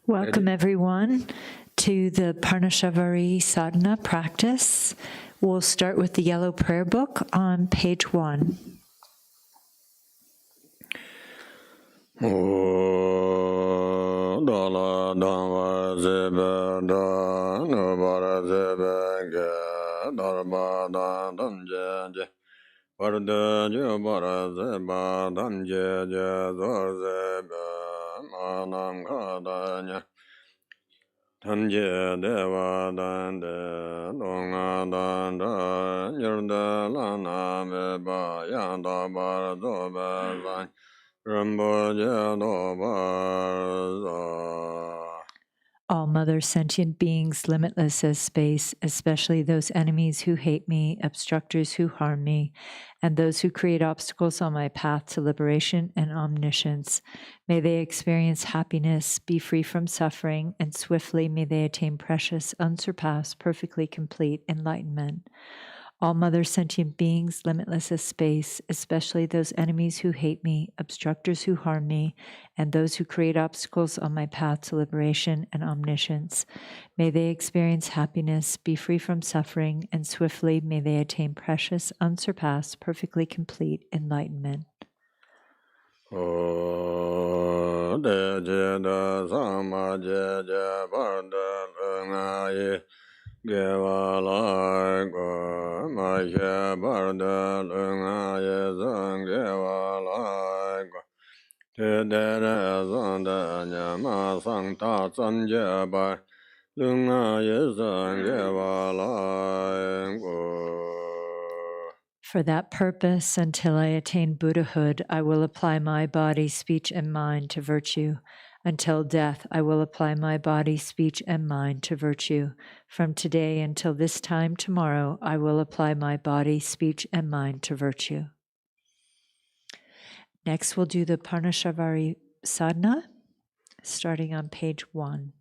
Welcome everyone to the Parnashavari sadhana practice. We'll start with the yellow prayer book on page 1. Tanje deva dande donga danda nyurda lana me ba yanda bar do ba zan rambo je do ba. All mother sentient beings, limitless as space, especially those enemies who hate me, obstructors who harm me, and those who create obstacles on my path to liberation and omniscience. May they experience happiness, be free from suffering, and swiftly may they attain precious, unsurpassed, perfectly complete enlightenment. All mother sentient beings, limitless as space, especially those enemies who hate me, obstructors who harm me, and those who create obstacles on my path to liberation and omniscience. May they experience happiness, be free from suffering, and swiftly may they attain precious, unsurpassed, perfectly complete enlightenment. Geva lai go ma she bar da lunga ye zang geva lai go te de re zang da nya ma sang ta zan je bar lunga ye zang geva lai go. For that purpose, until I attain Buddhahood, I will apply my body, speech, and mind to virtue. Until death, I will apply my body, speech, and mind to virtue. From today until this time tomorrow, I will apply my body, speech, and mind to virtue. Next, we'll do the Parnashavari sadhana, starting on page 1.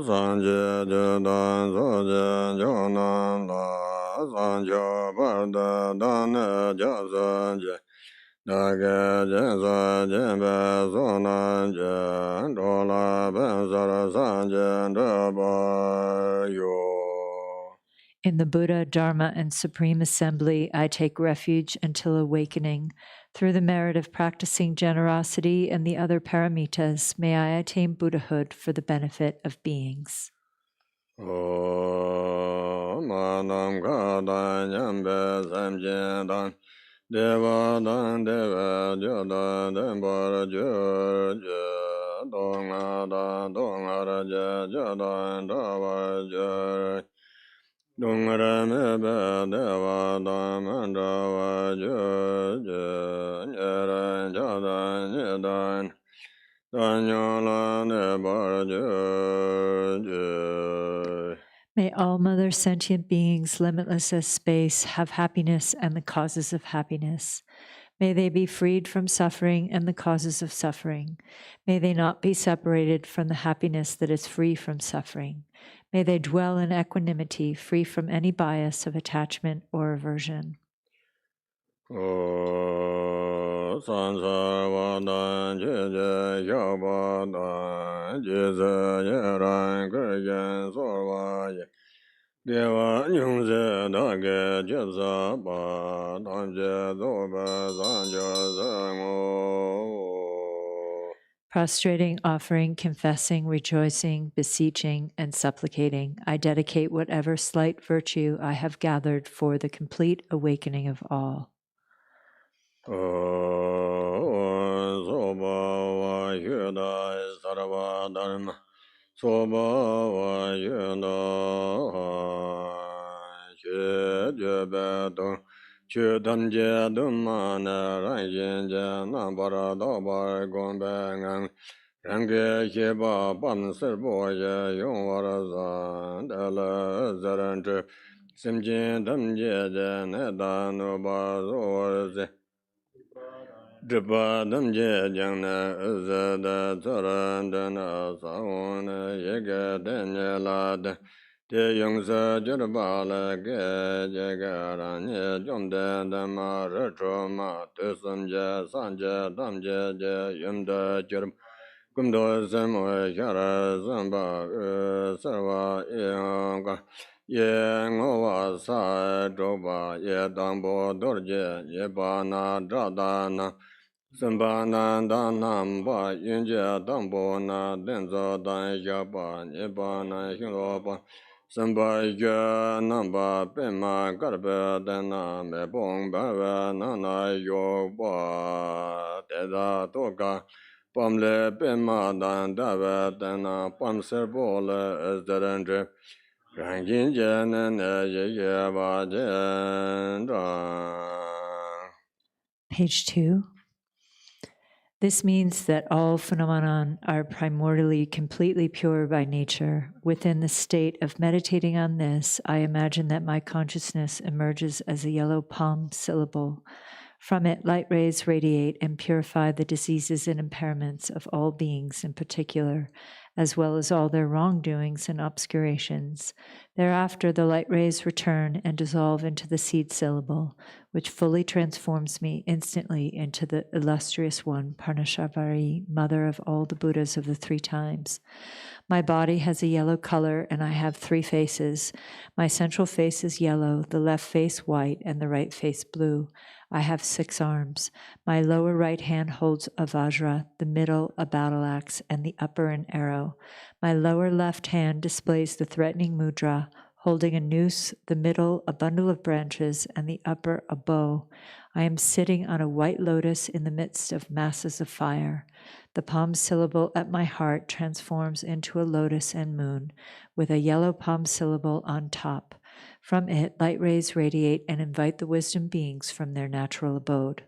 Sanje dan soje jonan la sanjo barda dan ja sanje dage je sanje be sonan je dola ben sara sanje de yo. In the Buddha, Dharma, and Supreme Assembly, I take refuge until awakening. Through the merit of practicing generosity and the other paramitas, may I attain Buddhahood for the benefit of beings. Manam kada nyambe samjidan deva dan deva jodan dembara jurje donga dan donga raja jodan dava jurje dongara mebe deva dan mandava jurje nyeran jodan nyedan danyola nebara jurje. May all mother sentient beings, limitless as space, have happiness and the causes of happiness. May they be freed from suffering and the causes of suffering. May they not be separated from the happiness that is free from suffering. May they dwell in equanimity, free from any bias of attachment or aversion. Prostrating, offering, confessing, rejoicing, beseeching, and supplicating, I dedicate whatever slight virtue I have gathered for the complete awakening of all. Range Sheba Bam Serboya Yong Warazan Della Zarante Simjin Damje Neda Noba Zorze Driba Damje Jangna Zada Zarandana Sauna Yega Danielad Te yung se jir ba le ge je ge ran ye jom de de ma re cho ma te sum je san je dam je je yum de jir kum do se mo sha ra zam ba sa wa ye ga ye ngo wa sa zhou ba ye dang bo dor je ye ba na zha da na Samba na da nam ba yin jia dang bo na den zo dan ya ba ni ba na xin lo ba Samba ya nam ba pe ma gar ba da na me bong ba ba na na yo ba de da do ga pam le pe ma dan da ba da na pam ser bo le da ren je ran yin jia na ne ye ye ba je da Page 2. This means that all phenomena are primordially completely pure by nature. Within the state of meditating on this, I imagine that my consciousness emerges as a yellow palm syllable. From it, light rays radiate and purify the diseases and impairments of all beings in particular, as well as all their wrongdoings and obscurations. Thereafter, the light rays return and dissolve into the seed syllable, which fully transforms me instantly into the illustrious one, Parnashavari, mother of all the Buddhas of the 3 times. My body has a yellow color, and I have 3 faces. My central face is yellow, the left face white, and the right face blue. I have 6 arms. My lower right hand holds a vajra, the middle a battle axe, and the upper an arrow. My lower left hand displays the threatening mudra, holding a noose, the middle a bundle of branches, and the upper a bow. I am sitting on a white lotus in the midst of masses of fire. The palm syllable at my heart transforms into a lotus and moon, with a yellow palm syllable on top. From it, light rays radiate and invite the wisdom beings from their natural abode.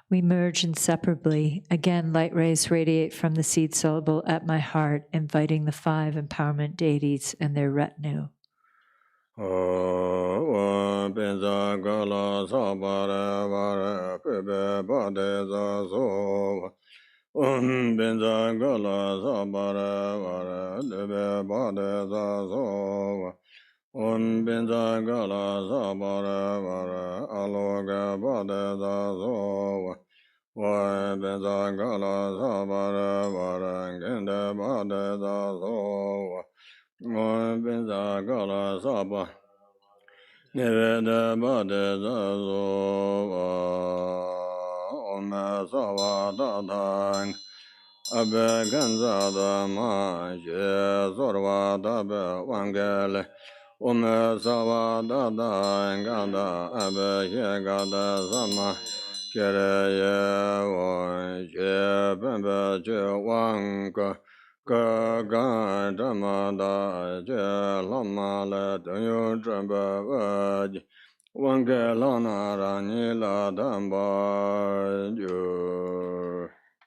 We merge inseparably. Again, light rays radiate from the seed syllable at my heart, inviting the 5 empowerment deities and their retinue.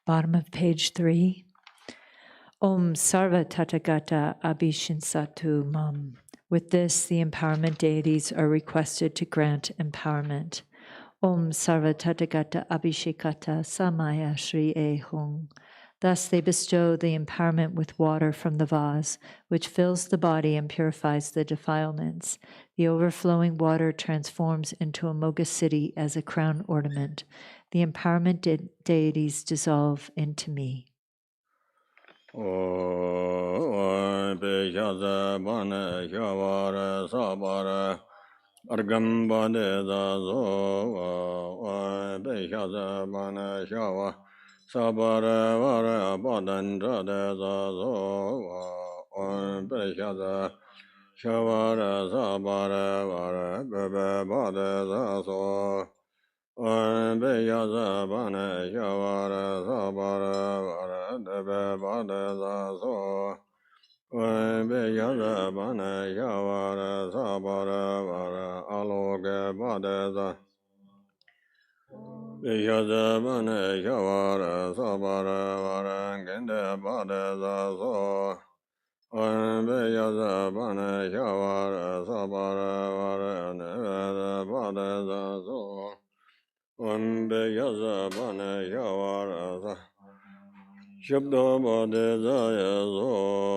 Bottom of page 3. Om Sarva Tathagata Abhishinsatu Mam. With this, the empowerment deities are requested to grant empowerment. Om Sarva Tathagata Abhishekata Samaya Shri E Hung. Thus they bestow the empowerment with water from the vase, which fills the body and purifies the defilements. The overflowing water transforms into a Moga city as a crown ornament. The empowerment deities dissolve into me. Shavara Sabara Vara Bebe Bade Zaso Be Yaza Bane Shavara Sabara Vara Bebe Bade Zaso Be Yaza Bane Shavara Sabara Vara Aloge Bade Zaso Yaza Bane Shavara Sabara Vara Gende Bade Zaso Yaza Bane Shavara Sabara Vara Neve Bade Zaso Yaza Bane Shavara Shabda Bade Zayazo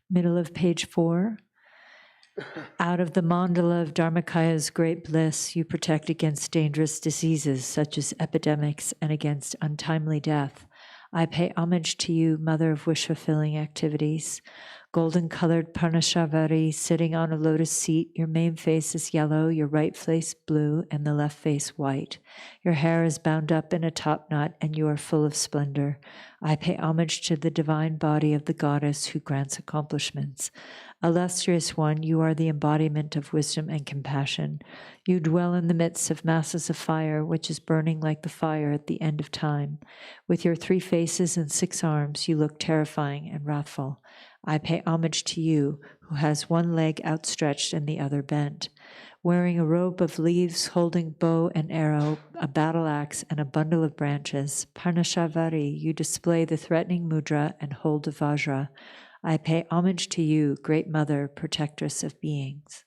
Middle of page 4. Out of the mandala of Dharmakaya's great bliss, you protect against dangerous diseases such as epidemics and against untimely death. I pay homage to you, mother of wish-fulfilling activities. Golden-colored Parnashavari sitting on a lotus seat, your main face is yellow, your right face blue, and the left face white. Your hair is bound up in a top knot, and you are full of splendor. I pay homage to the divine body of the goddess who grants accomplishments. Illustrious one, you are the embodiment of wisdom and compassion. You dwell in the midst of masses of fire, which is burning like the fire at the end of time. With your 3 faces and 6 arms, you look terrifying and wrathful. I pay homage to you, who has 1 leg outstretched and the other bent. Wearing a robe of leaves, holding bow and arrow, a battle axe, and a bundle of branches, Parnashavari, you display the threatening mudra and hold a vajra. I pay homage to you, great mother, protectress of beings.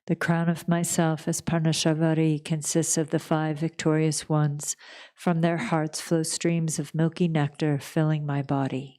The crown of myself as Parnashavari consists of the 5 victorious ones. From their hearts flow streams of milky nectar filling my body.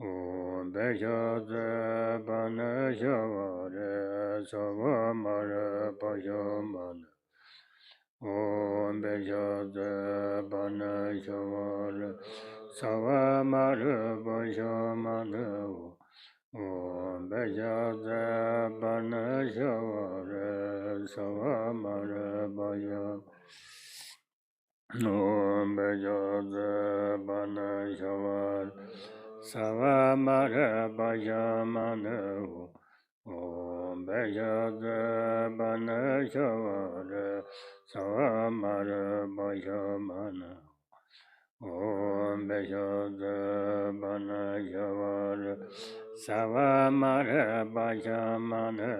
Om Bejaze Parnashavari Savamara Payamana. Om Bejaze Parnashavari Savamara Payamana. Om Bejaze Parnashavari Savamara Payamana. Om Bejaze Parnashavari Savamara Payamana. Om Bejaze Parnashavari Savamara Payamana. Om Bejaze Parnashavari Savamara Payamana.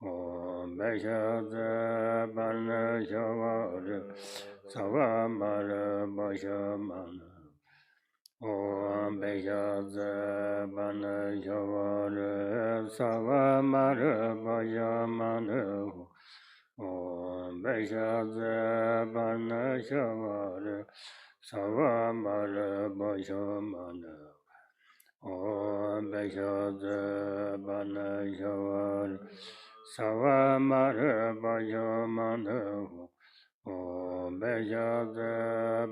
Om Bejaze Parnashavari Savamara Payamana. Om Bejaze Parnashavari Savamara Payamana. Om Bejaze Parnashavari Savamara Payamana. Om Bejaze Parnashavari Savamara Payamana. Om Bejaze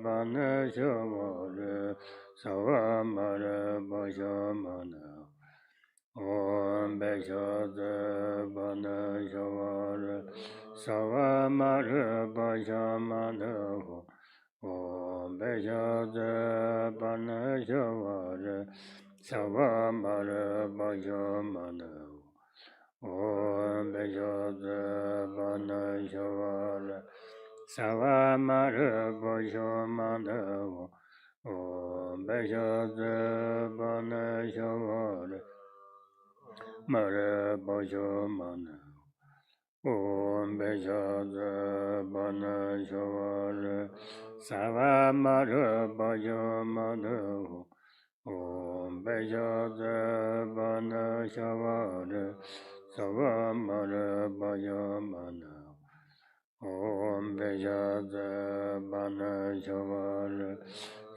Parnashavari Savamara Payamana. Om Bejaze Parnashavari Savamara Payamana. Om Bejaze Parnashavari Savamara Payamana. Om Bejaze Parnashavari Savamara Payamana. Om Bejaze Parnashavari Mara Payamana. Om Bejaze Parnashavari Savamara Payamana. Om Bejaze Parnashavari Savamara Payamana. Om Bejaze Parnashavari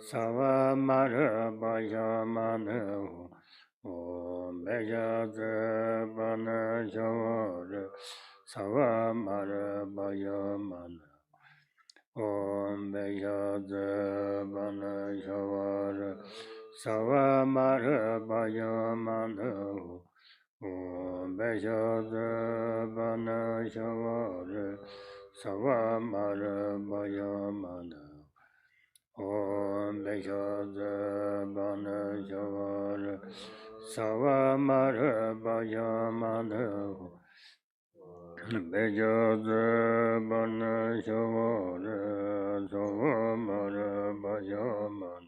Savamara Payamana. Om Bejaze Parnashavari Savamara Payamana. Om Bejaze Parnashavari Savamara Payamana. Om Bejaze Parnashavari Savamara Payamana. Om Bejaze Parnashavari Savamara Payamana. Bejaze Parnashavari Savamara Payamana.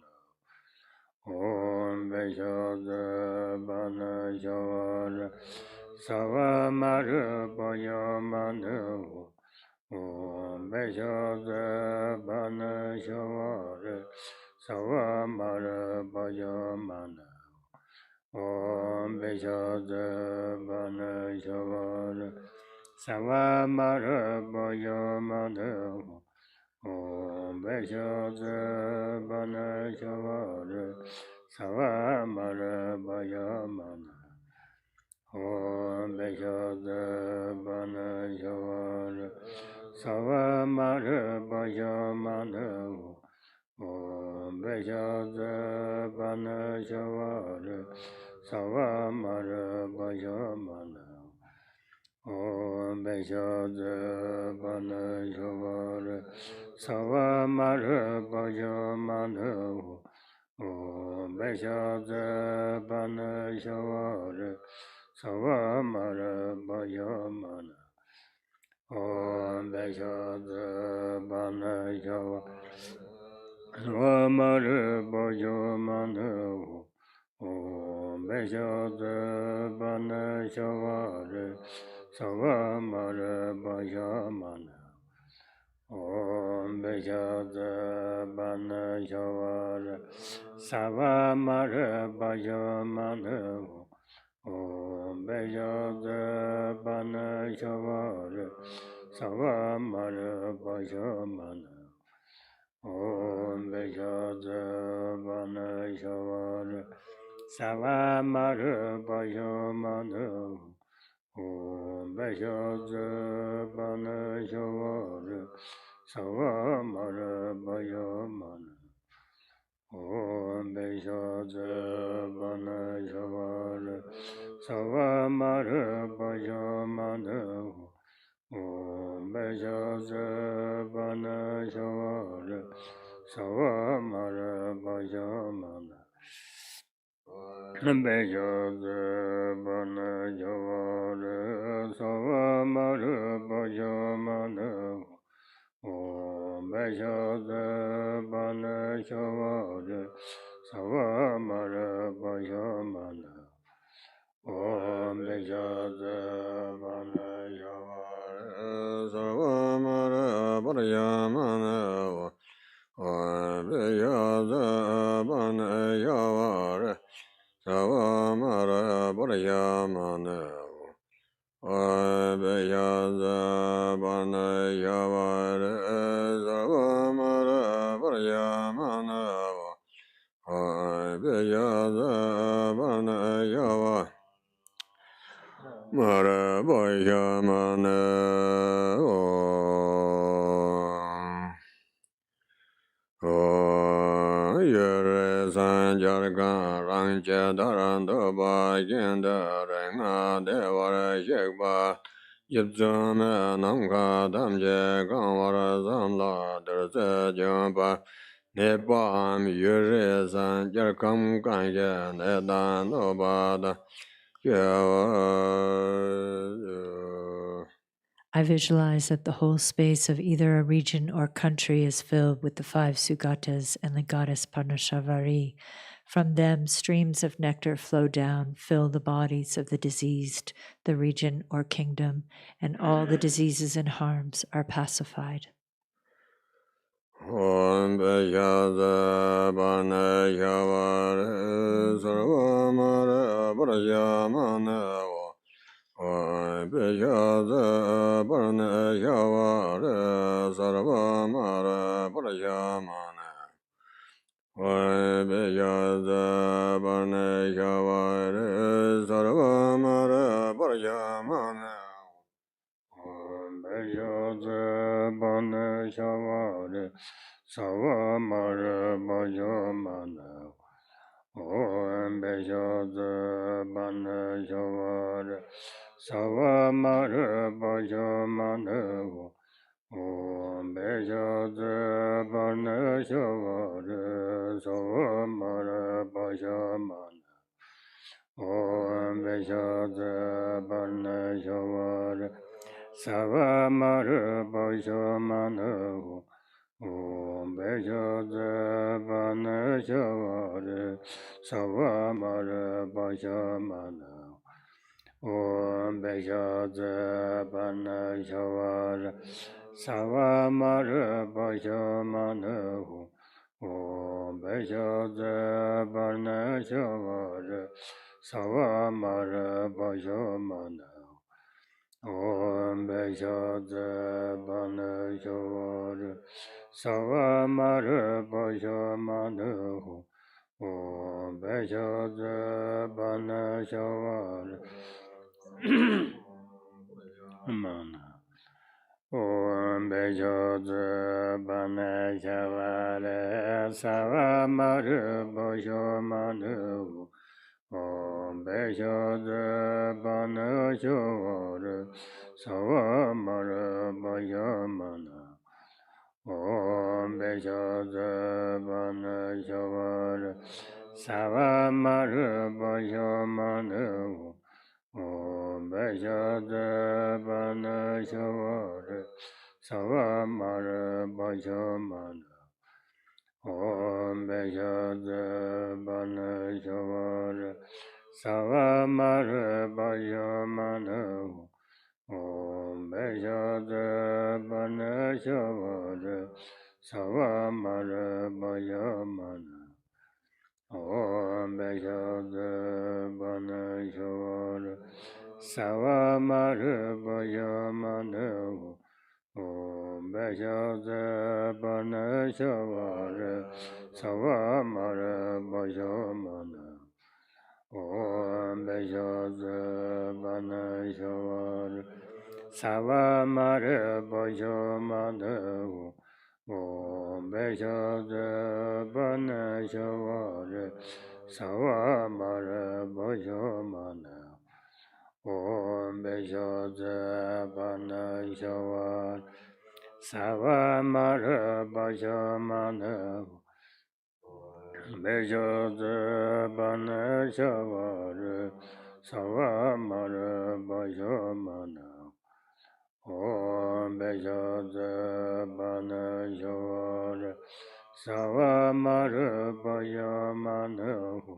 Om Bejaze Parnashavari Savamara Payamana. Om Bejaze Parnashavari Savamara Payamana. Om Bejaze Parnashavari Savamara Payamana. Om Bejaze Parnashavari Savamara Payamana. Om Bejaze Parnashavari Savamara Payamana. Om Bejaze Parnashavari Savamara Payamana. Om Bejaze Parnashavari Savamara Payamana. Om Bejaze Parnashavari Savamara Payamana. Om Bejaze Parnashavari Savamara Payamana. Om Bejaze Parnashavari Savamara Payamana. Om Bejaze Parnashavari Savamara Payamana. Om Bejaze Parnashavari Savamara Payamana. Om Bejaze Parnashavari Sava Mara Bajamana Om Beshaza Bana Shavara Sava Mara Bajamana Om Beshaza Bana Shavara Sava Mara Bajamana Om Beshaza Bana Shavara Sava Mara Bajamana Bejaza Bana Javara Sava Mara Bajamana Om Bejaza Bana Javara Sava Mara Bajamana Om Bejaza Bana Javara Sava Mara Bajamana Om Bejaza Bana Javara Sava Mara Bajamana Beyaza Bana Yavara Sava Mara Bajamana Beyaza Bana Yavara Mara Bajamana Yere San Jargan Rangja Daranda Bajenda Renga Devara Shekba Jibzame Namka Damje Gamvara Zamla Derse Jamba Nepam Yere San Jarkam Kanje Nedan Obada I visualize that the whole space of either a region or country is filled with the 5 Sugatas and the goddess Parnashavari. From them, streams of nectar flow down, fill the bodies of the diseased, the region or kingdom, and all the diseases and harms are pacified. Om Bejaza Bana Yavara Sarva Mara Brajamana Om Bejaza Bana Yavara Sarva Mara Brajamana Om Bejaza Bana Yavara Sarva Mara Brajamana Om Bejaza Bana Yavara Sava Mara Bajamana Om Bejaza Bana Yavara Sava Mara Bajamana Om Bejaza Bana Yavara Sava Mara Bajamana Om Bejaza Bana Yavara Sava Mara Bajamana Om Bejaza Bana Yavara Sava Mara Bajamana Om Bejaza Bana Yavara Sava Mara Bajamana Om Bejaza Bana Yavara Sava Mara Bajamana Om Bejaza Bana Yavara Sava Mara Bajamana Om Bejaza Bana Yavara Mana Om Bejaza Bana Yavara Sava Mara Bajamana Om Bejaza Bana Yavara Sava Mara Bajamana Om Bejaza Bana Yavara Sava Mara Bajamana Om Bejaza Bana Yavara Sava Mara Bajamana Om Bejaza Bana Yavara Sava Mara Bajamana Om Bejaza Bana Yavara Sava Mara Bajamana Om Bejaza Bana Yavara Sava Mara Bajamana Om Bejaza Bana Yavara Sava Mara Bajamana Om Bejoze Banashavari Savamare Bajamanahu Om Bejoze Banashavari Savamare Bajamanahu Om Bejoze Banashavari Savamare Bajamanahu Bejoze Banashavari Savamare Bajamanahu Om Bejoze Banashavari Savamare Bajamanahu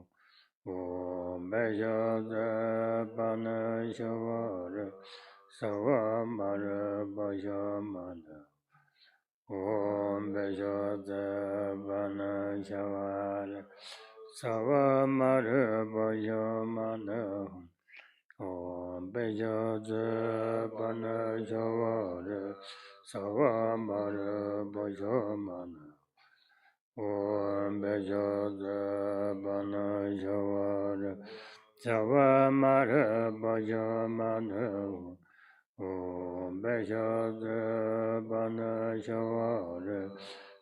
Om Bejoze Banashavari Savamare Bajamanahu Om Bejoze Banashavari Savamare Bajamanahu Om Bejoze Banashavari Savamare Bajamanahu Om Bejoze Banashavari Savamare Bajamanahu Om Bejoze Banashavari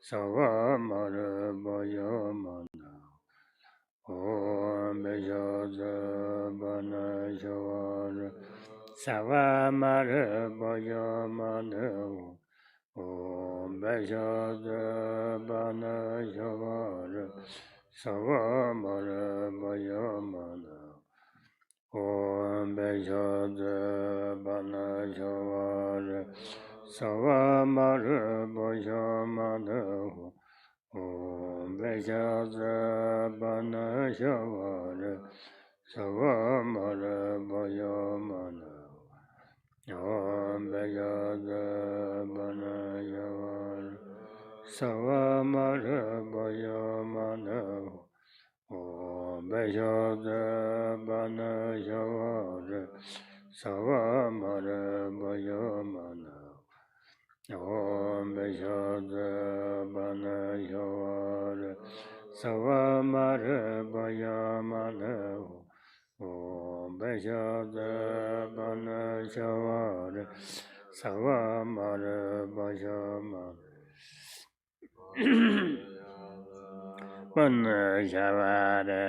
Savamare Bajamanahu Om Bejoze Banashavari Savamare Bajamanahu Om Bejoze Banashavari Savamare Bajamanahu Om Bejoze Banashavari Savamare Bajamanahu Om Bejoze Banashavari Savamare Bajamanahu Om Bejoze Banashavari Savamare Bajamanahu Om Bejoze Banashavari Savamare Bajamanahu Om Bejoze Banashavari Savamare Bajamanahu Om Bejoze Banashavari Savamare Bajamanahu Parnashavari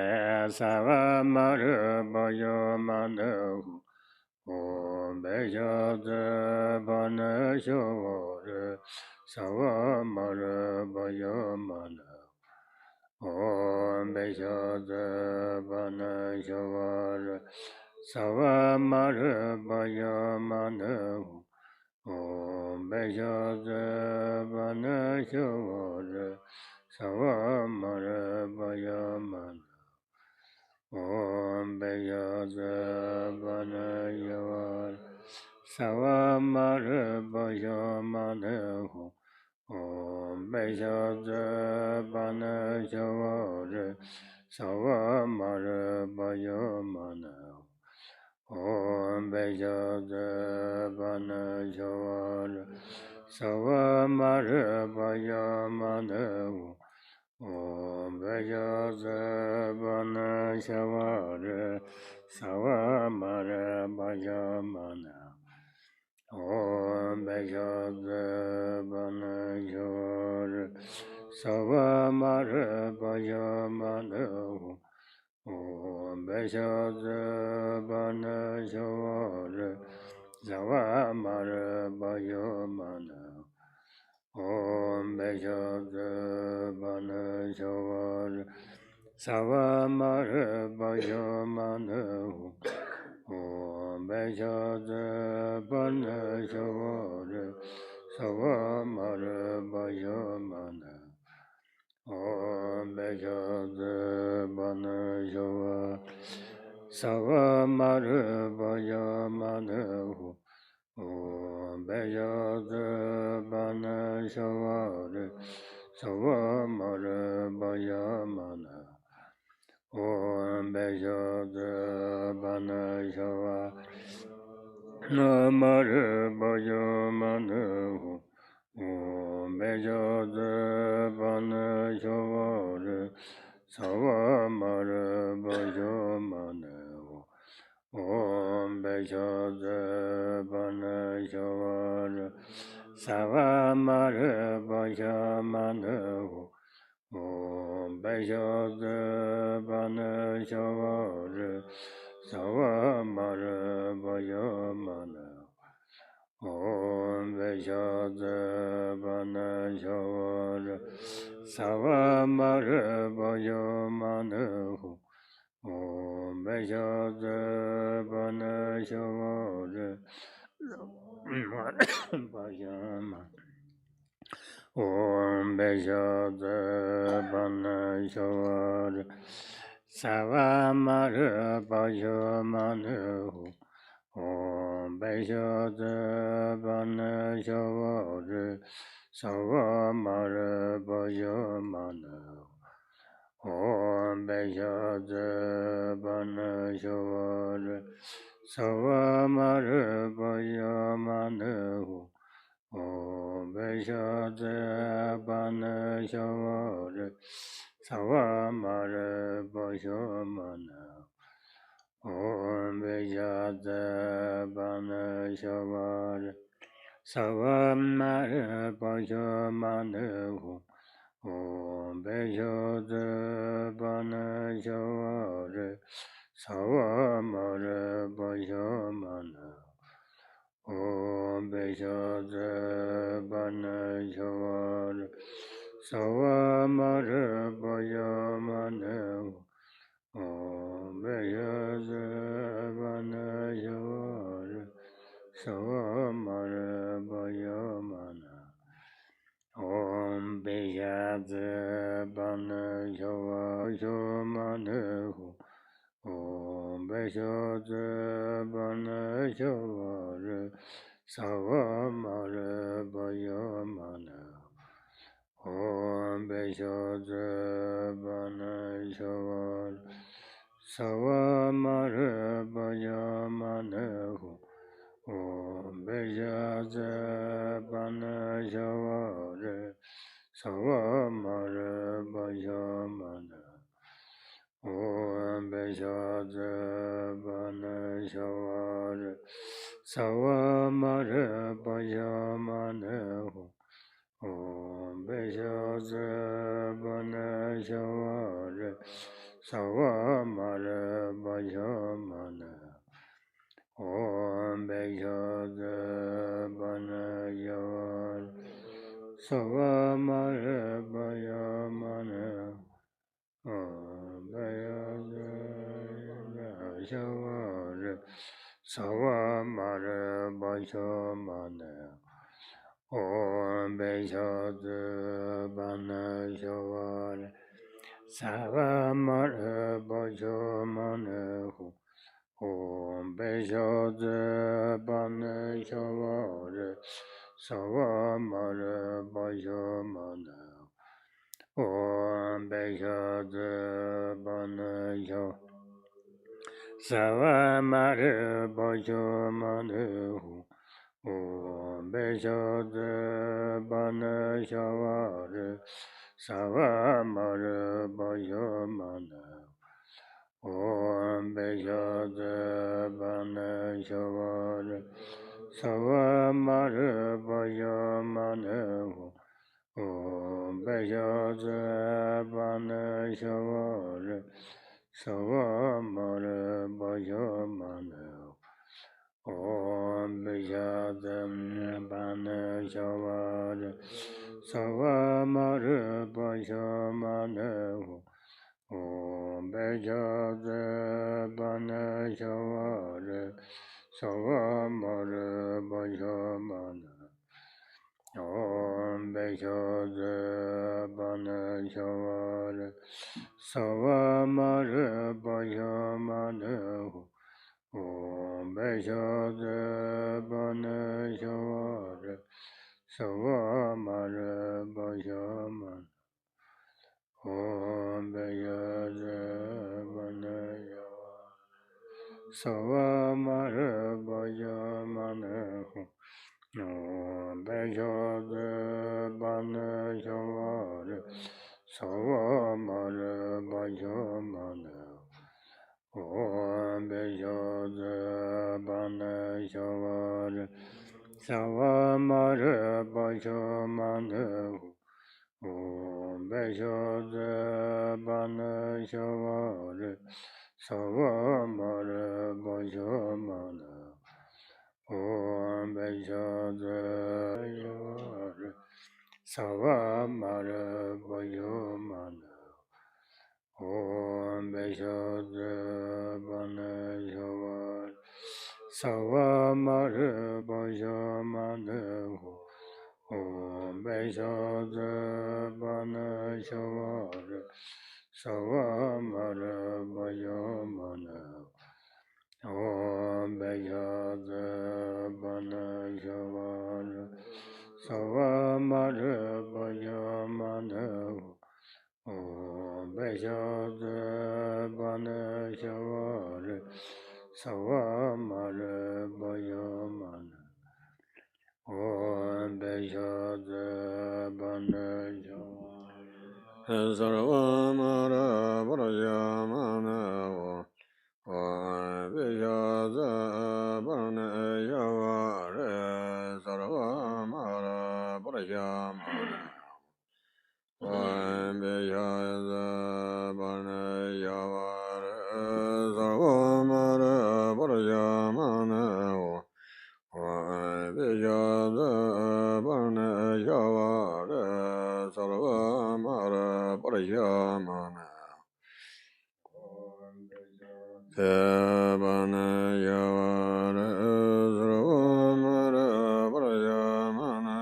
Savamare Bajamanahu Om Bejoze Parnashavari Savamare Bajamanahu Om Bejoze Parnashavari Savamare Bajamanahu Om Bejoze Parnashavari Savamare Bajamanahu Om Bejoze Banashavari Savamare Bajamanahu Om Bejoze Banashavari Savamare Bajamanahu Om Bejoze Banashavari Savamare Bajamanahu Om Bejoze Banashavari Savamare Bajamanahu Om Bejoze Banashavari Savamare Bajamanahu Om Bejoze Banashavari Savamare Bajamanahu Om Bejoze Banashavari Savamare Bajamanahu Om Bejoze Banashavari Savamare Bajamanahu Om Bejoze Banashavari Savamare Bajamanahu Om Bejoze Banashavari Savamare Bajamanahu Om Bejoze Banashavari Savamare Bajamanahu Om Bejoze Banashavari Savamare Bajamanahu Om Beshoze Banashavari Savamare Bashamanahu Om Beshoze Banashavari Savamare Bashamanahu Om Beshoze Banashavari Savamare Bashamanahu Om Beshoze Banashavari Bhajama Om Beshoze Banashavari Savamara Bhajamanahu Om Beshoze Banashavari Savamara Bhajamanahu Om Beshoze Banashavari Savamara Bhajamanahu Om Beshoze Banashavari Savamara Bhajamanahu Om Beshoze Banashavari Savamara Bhajamanahu Om Beshoze Banashavari Savamara Bhajamanahu Om Beshoze Banashavari Savamara Bhajamanahu Om Beshoze Banashavari Savamara Bhajamanahu Om Beshoze Banashavari Bhajamanahu Om Beshoze Banashavari Savamara Bhajamanahu Om Beshoze Banashavari Savamara Bhajamanahu Om Beshoze Banashavari Savamara Bhajamanahu Om Beshoze Banashavari Savamara Bhajamanahu Om Beshoze Banashavari Savamara Bhajamanahu Om Beshoze Banashavari Savamara Bhajamanahu Om Beshoze Banashavari Savamara Bhajamanahu Om Beshoze Banashavari Savamara Bhajamanahu Om Beshoze Banashavari Savamara Bhajamanahu Om Beshoze Banashavari Savamara Bhajamanahu Om Beshoze Banashavari Savamara Bhajamanahu Om Beshoze Banashavari Savamara Bhajamanahu Om Beshoze Banashavari Savamara Bhajamanahu Om Beshoze Banashavari Savamara Bhajamanahu Om Beshoze Banashavari Savamara Bhajamanahu Om Beshoze Banashavari Savamara Bhajamanahu Om Beshoze Banashavari Savamara Bhajamanahu Om Beshoze Banashavari Savamara Bhajamanahu Om Beshoze Banashavari Savamara Bhajamanahu Homage, Parnashavari, Savamare, Bachamane, Homage, Parnashavari, Savamare, Bachamane, Homage, Savamare, Bachamane, Om Beshadre Baneshavar Savamare Bajamane Om Beshadre Baneshavar Savamare Bajamane Om Beshadre Baneshavar Savamare Bajamane Om Beshadre Baneshavari Savamare Bayamana Om Beshadre Baneshavari Sarvamara Parayamana Om Beshadre Baneshavari Sarvamara Parayamana Om Beshadre Baneshavari Sarvamara Parayamana Om Beshadre Baneshavari Sarvamara Parayamana Baneshavari Sarvamara Parayamana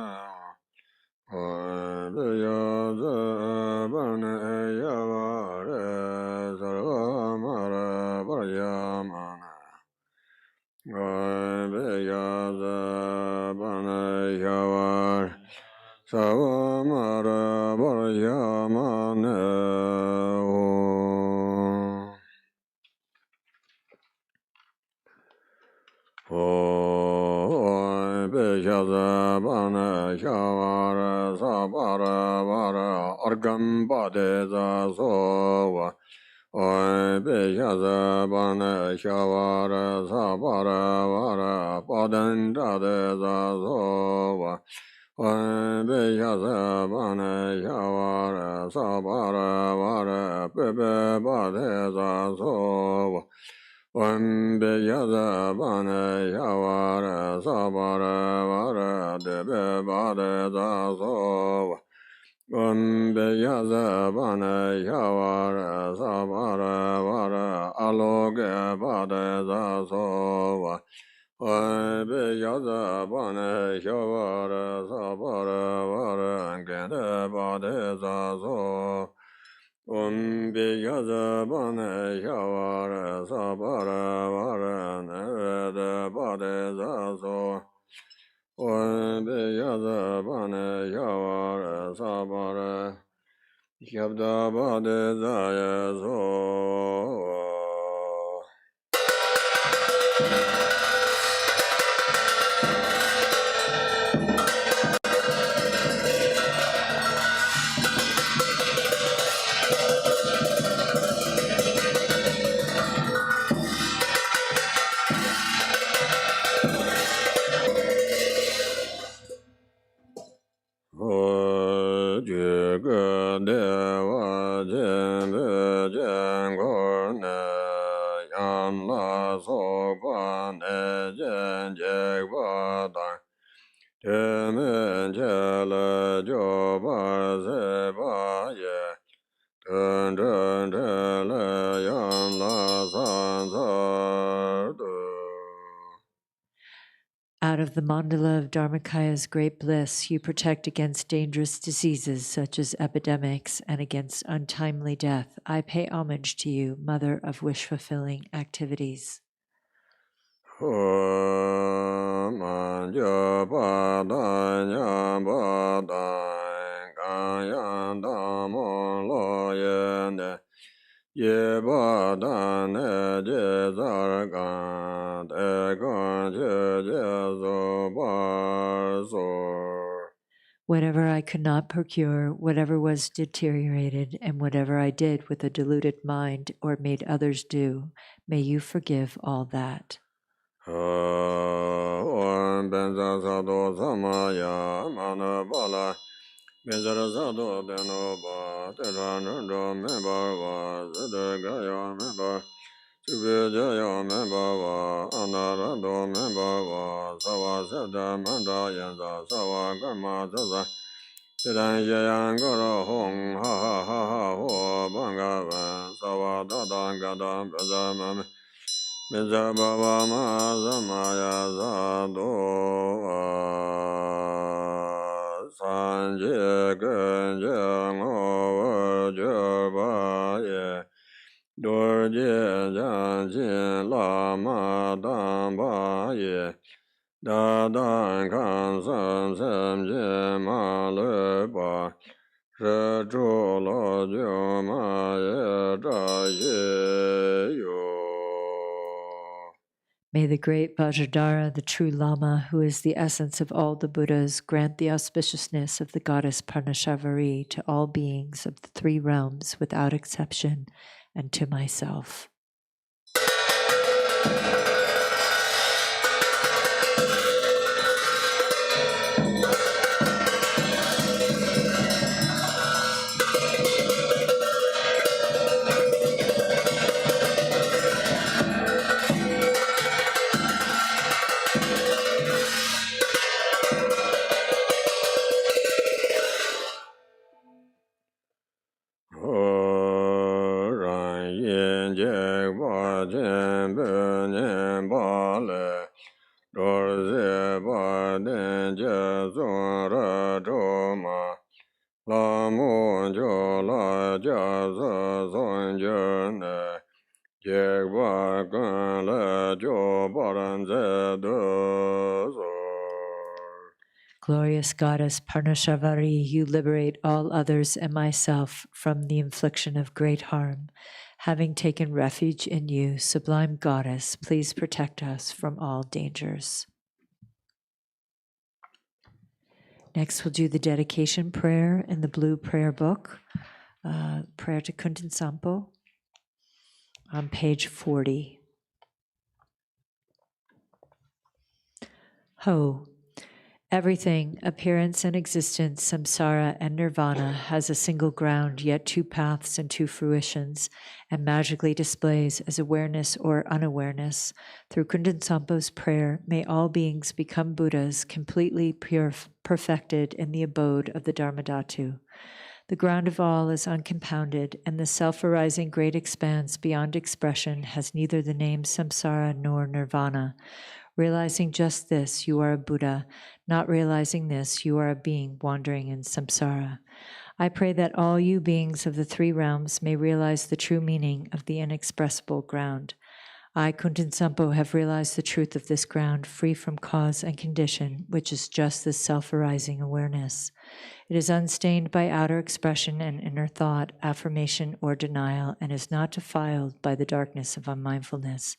Om Beshadre Baneshavari Sarvamara Parayamana Om Beshadre Baneshavari Sarvamara Parayamana Om Beshadre Baneshavari Sabara Vara Argam Padeza Sova Om Beshadre Baneshavari Sabara Vara Padandadeza Sova Om Beshadre Baneshavari Sabara Vara Pepe Padeza Sova Om Beshadre Baneshavari Sabara Vara Debe Padeza Sova Om Beshadre Baneshavari Sabara Vara Aloge Padeza Sova Om Beshadre Baneshavari Sabara Vara Gede Padeza Sova Om Beshadre Baneshavari Sabara Vara Nerede Padeza Sova Om Beshadre Baneshavari Sabara Shabda Padeza Sova Out of the mandala of Dharmakaya's great bliss, you protect against dangerous diseases such as epidemics and against untimely death. I pay homage to you, Mother of wish-fulfilling activities. Whatever I could not procure, whatever was deteriorated, and whatever I did with a deluded mind or made others do, may you forgive all that. May the great Vajradhara, the true Lama, who is the essence of all the Buddhas, grant the auspiciousness of the goddess Parnashavari to all beings of the three realms without exception, and to myself. Glorious Goddess Parnashavari, you liberate all others and myself from the infliction of great harm. Having taken refuge in you, sublime Goddess, please protect us from all dangers. Next, we'll do the dedication prayer in the blue prayer book, prayer to Kuntzang Sampo, on page 40. Ho! Everything, appearance and existence, samsara and nirvana, has a single ground, yet two paths and two fruitions, and magically displays as awareness or unawareness. Through Kuntzang Sampo's prayer, may all beings become Buddhas, completely perfected in the abode of the Dharmadhatu. The ground of all is uncompounded, and the self-arising great expanse beyond expression has neither the name samsara nor nirvana. Realizing just this, you are a Buddha. Not realizing this, you are a being wandering in samsara. I pray that all you beings of the three realms may realize the true meaning of the inexpressible ground. I, Kuntzang Sampo, have realized the truth of this ground, free from cause and condition, which is just this self-arising awareness. It is unstained by outer expression and inner thought, affirmation, or denial, and is not defiled by the darkness of unmindfulness.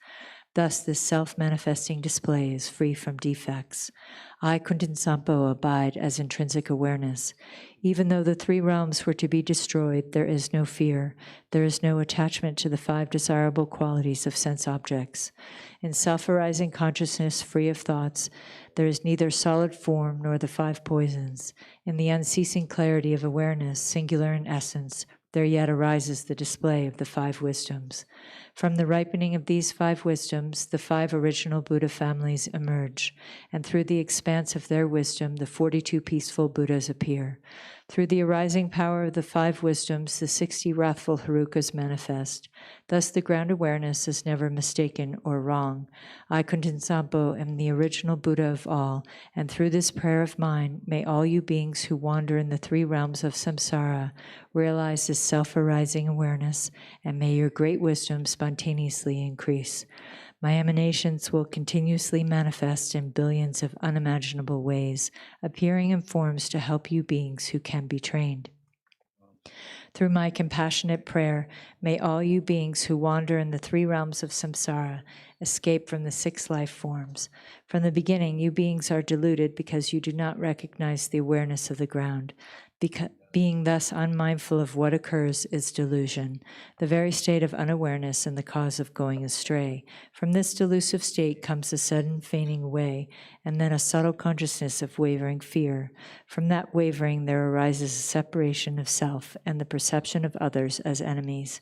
Thus, this self-manifesting display is free from defects. I, Kuntzang Sampo, abide as intrinsic awareness. Even though the three realms were to be destroyed, there is no fear. There is no attachment to the five desirable qualities of sense objects. In self-arising consciousness, free of thoughts, there is neither solid form nor the five poisons. In the unceasing clarity of awareness, singular in essence, there yet arises the display of the five wisdoms. From the ripening of these five wisdoms, the five original Buddha families emerge, and through the expanse of their wisdom, the 42 peaceful Buddhas appear. Through the arising power of the five wisdoms, the 60 wrathful Herukas manifest. Thus, the ground awareness is never mistaken or wrong. I, Kuntzang Sampo, am the original Buddha of all, and through this prayer of mine, may all you beings who wander in the three realms of samsara realize this self-arising awareness, and may your great wisdom spontaneously increase. My emanations will continuously manifest in billions of unimaginable ways, appearing in forms to help you beings who can be trained. Through my compassionate prayer, may all you beings who wander in the 3 realms of samsara escape from the 6 life forms. From the beginning, you beings are deluded because you do not recognize the awareness of the ground. Being thus unmindful of what occurs is delusion, the very state of unawareness and the cause of going astray. From this delusive state comes a sudden fainting away, and then a subtle consciousness of wavering fear. From that wavering there arises a separation of self and the perception of others as enemies.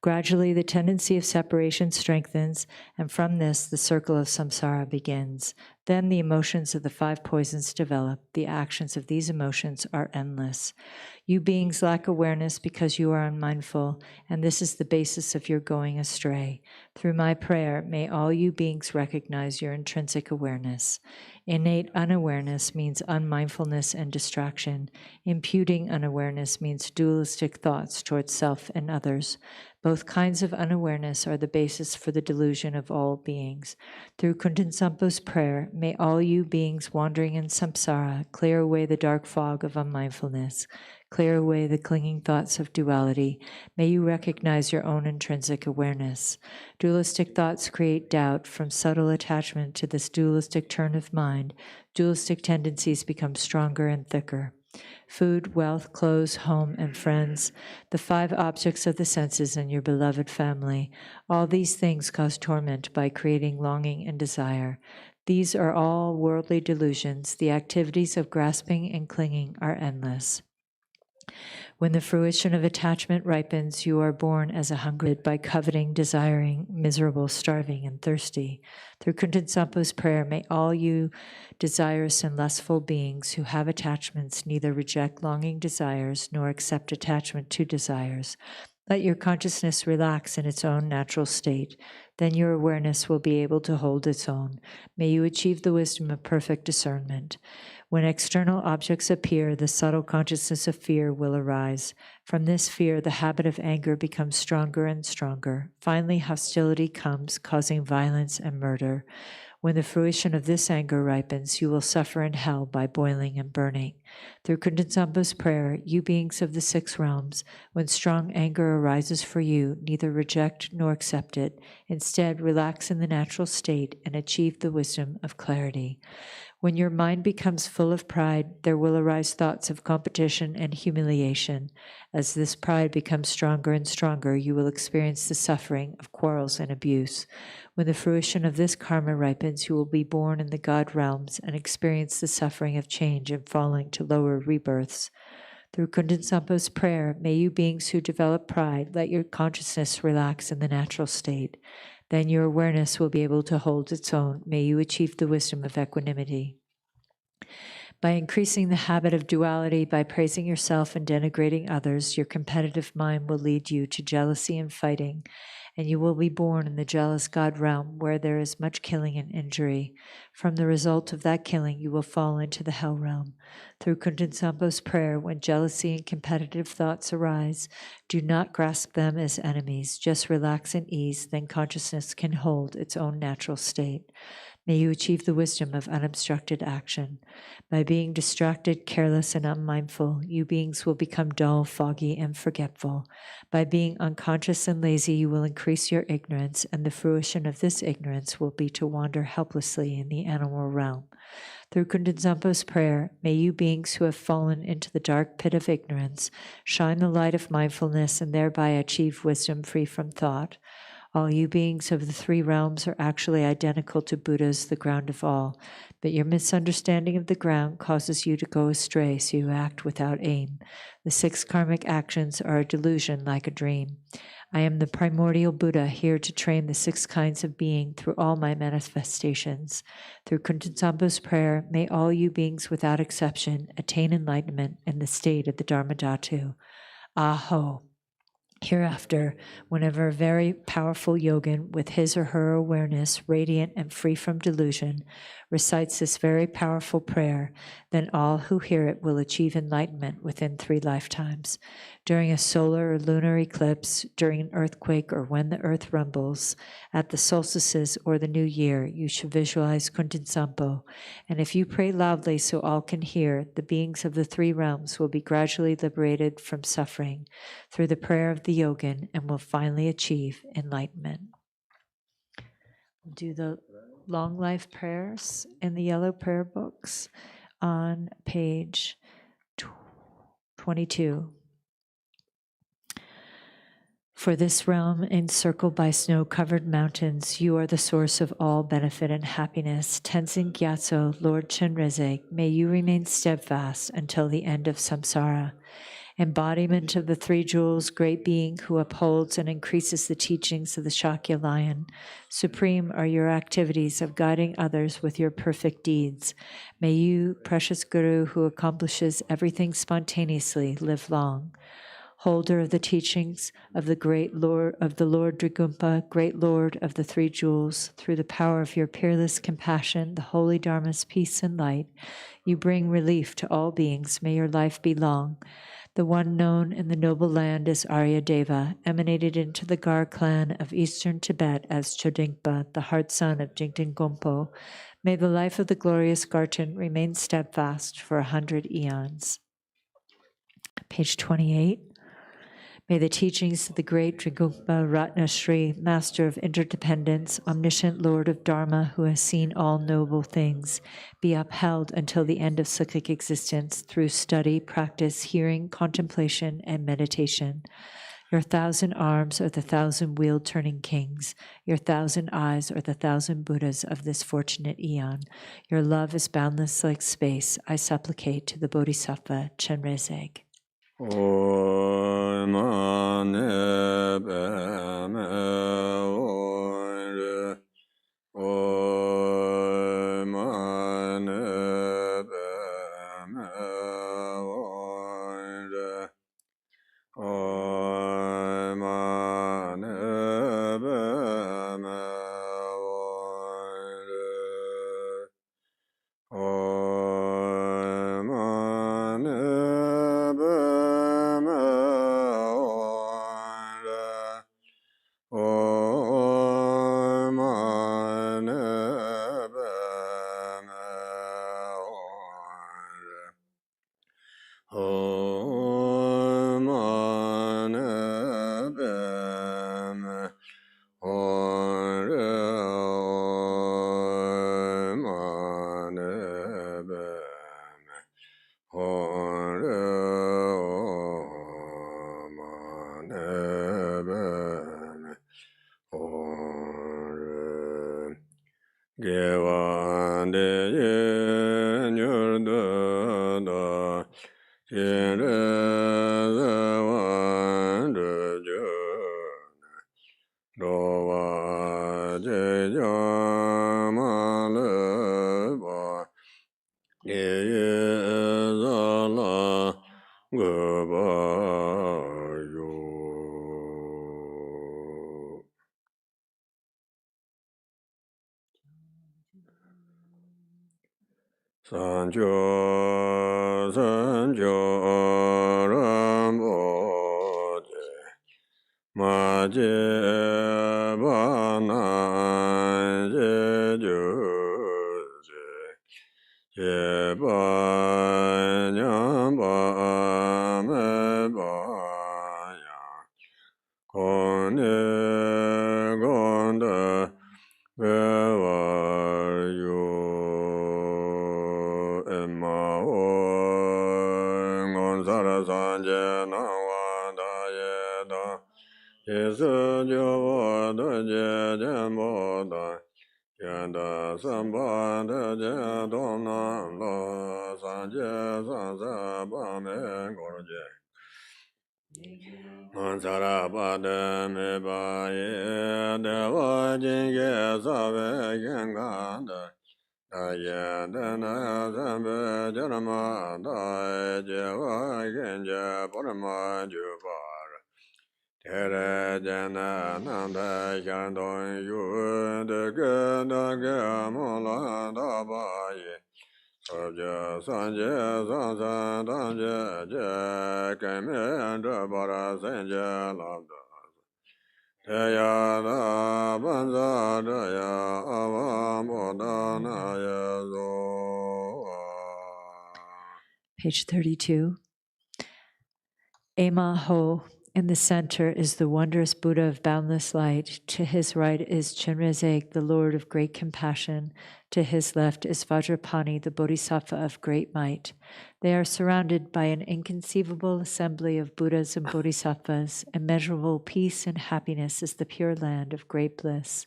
Gradually, the tendency of separation strengthens, and from this, the circle of samsara begins. Then the emotions of the 5 poisons develop. The actions of these emotions are endless. You beings lack awareness because you are unmindful, and this is the basis of your going astray. Through my prayer, may all you beings recognize your intrinsic awareness. Innate unawareness means unmindfulness and distraction. Imputing unawareness means dualistic thoughts towards self and others. Both kinds of unawareness are the basis for the delusion of all beings. Through Kuntzang Monlam's prayer, may all you beings wandering in samsara clear away the dark fog of unmindfulness, clear away the clinging thoughts of duality. May you recognize your own intrinsic awareness. Dualistic thoughts create doubt. From subtle attachment to this dualistic turn of mind, dualistic tendencies become stronger and thicker. Food, wealth, clothes, home, and friends, the 5 objects of the senses and your beloved family, all these things cause torment by creating longing and desire. These are all worldly delusions. The activities of grasping and clinging are endless. When the fruition of attachment ripens, you are born as a hungry by coveting, desiring, miserable, starving, and thirsty. Through Kuntzang Monlam's prayer, may all you desirous and lustful beings who have attachments neither reject longing desires nor accept attachment to desires. Let your consciousness relax in its own natural state. Then your awareness will be able to hold its own. May you achieve the wisdom of perfect discernment. When external objects appear, the subtle consciousness of fear will arise. From this fear, the habit of anger becomes stronger and stronger. Finally, hostility comes, causing violence and murder. When the fruition of this anger ripens, you will suffer in hell by boiling and burning. Through Kuntzang Monlam's prayer, you beings of the 6 realms, when strong anger arises for you, neither reject nor accept it. Instead, relax in the natural state and achieve the wisdom of clarity. When your mind becomes full of pride, there will arise thoughts of competition and humiliation. As this pride becomes stronger and stronger, you will experience the suffering of quarrels and abuse. When the fruition of this karma ripens, you will be born in the God realms and experience the suffering of change and falling to lower rebirths. Through Kuntzang Monlam's prayer, may you beings who develop pride let your consciousness relax in the natural state. Then your awareness will be able to hold its own. May you achieve the wisdom of equanimity. By increasing the habit of duality, by praising yourself and denigrating others, your competitive mind will lead you to jealousy and fighting, and you will be born in the jealous God realm where there is much killing and injury. From the result of that killing, you will fall into the hell realm. Through Kuntzang Monlam's prayer, when jealousy and competitive thoughts arise, do not grasp them as enemies. Just relax and ease, then consciousness can hold its own natural state. May you achieve the wisdom of unobstructed action. By being distracted, careless, and unmindful, you beings will become dull, foggy, and forgetful. By being unconscious and lazy, you will increase your ignorance, and the fruition of this ignorance will be to wander helplessly in the animal realm. Through Kuntzang Monlam's prayer, may you beings who have fallen into the dark pit of ignorance shine the light of mindfulness and thereby achieve wisdom free from thought. All you beings of the 3 realms are actually identical to Buddha's, the ground of all, but your misunderstanding of the ground causes you to go astray, so you act without aim. The 6 karmic actions are a delusion like a dream. I am the primordial Buddha, here to train the 6 kinds of being through all my manifestations. Through Kuntzang Monlam's prayer, may all you beings without exception attain enlightenment in the state of the Dharmadhatu. Aho! Hereafter, whenever a very powerful yogin with his or her awareness radiant and free from delusion recites this very powerful prayer, then all who hear it will achieve enlightenment within 3 lifetimes. During a solar or lunar eclipse, during an earthquake, or when the earth rumbles, at the solstices or the new year, you should visualize Kuntzang, and if you pray loudly so all can hear, the beings of the 3 realms will be gradually liberated from suffering through the prayer of the yogin and will finally achieve enlightenment. We'll do the long life prayers in the yellow prayer books on page 22. For this realm encircled by snow-covered mountains, you are the source of all benefit and happiness. Tenzin Gyatso, Lord Chenrezig, may you remain steadfast until the end of samsara. Embodiment of the 3 jewels, great being who upholds and increases the teachings of the Shakya lion. Supreme are your activities of guiding others with your perfect deeds. May you, precious Guru, who accomplishes everything spontaneously, live long. Holder of the teachings of the great Lord of the Lord Drigumpa, great Lord of the 3 jewels, through the power of your peerless compassion, the holy Dharma's peace and light, you bring relief to all beings. May your life be long. The one known in the noble land as Arya Deva, emanated into the Gar clan of eastern Tibet as Chodingpa, the heart son of Jingten Gompo. May the life of the glorious Garchen remain steadfast for 100 eons. Page 28. May the teachings of the great Drigumpa Ratnashri, Master of Interdependence, omniscient Lord of Dharma, who has seen all noble things, be upheld until the end of cyclic existence through study, practice, hearing, contemplation, and meditation. Your 1,000 arms are the 1,000 wheel-turning kings. Your 1,000 eyes are the 1,000 Buddhas of this fortunate eon. Your love is boundless like space. I supplicate to the Bodhisattva Chenrezig. Sanjo Ramboje Maje Bana Jejuje Jeba Nyamba Mebaya Kone Gonda Bevayu Emao Gonzara Sanje Nawanda Yeda Yesu Jovoda Jejemboda Yenda Sambanda Jedona Lo Sanje Sansa Bame Gorje Mansara Bade Mebaye Deva Jinge Save Genganda Ayedana Zambe Jarama Dai Jeva Genja Parama Jubar Tere jana nanda shandong yu de ge da ge mo la da ba ye. Soja sanje san san dan je je ke me de ba ra sen je la da. Te ya da ban za de ya ava mo da na ye zo. Page 32. Ema Ho, in the center, is the wondrous Buddha of boundless light. To his right is Chenrezig, the Lord of great compassion. To his left is Vajrapani, the Bodhisattva of great might. They are surrounded by an inconceivable assembly of Buddhas and Bodhisattvas. Immeasurable peace and happiness is the pure land of great bliss.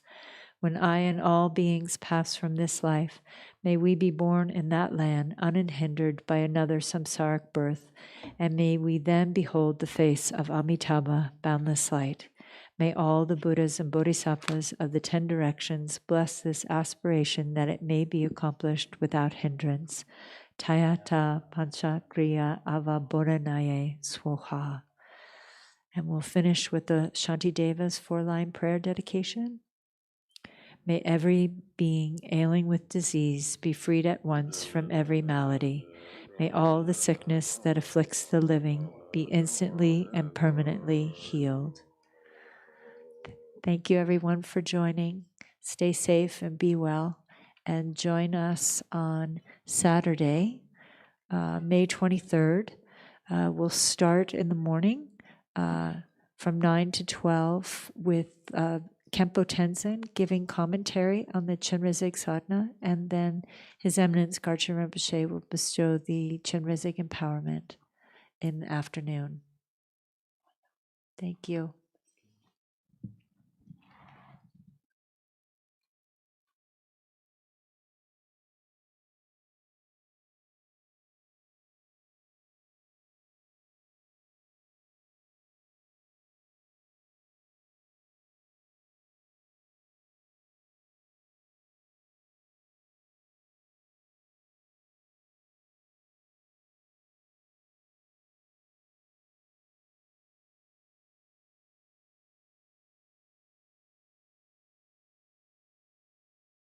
When I and all beings pass from this life, may we be born in that land unhindered by another samsaric birth, and may we then behold the face of Amitabha, boundless light. May all the Buddhas and Bodhisattvas of the 10 directions bless this aspiration that it may be accomplished without hindrance. Tayata Panchakriya Avabodhanaye Swoha. And we'll finish with the Shantideva's 4-line prayer dedication. May every being ailing with disease be freed at once from every malady. May all the sickness that afflicts the living be instantly and permanently healed. Thank you, everyone, for joining. Stay safe and be well. And join us on Saturday, May 23rd. We'll start in the morning from 9 to 12 with Kempo Tenzin giving commentary on the Chenrezig sadhana, and then His Eminence Garchen Rinpoche will bestow the Chenrezig empowerment in the afternoon. Thank you.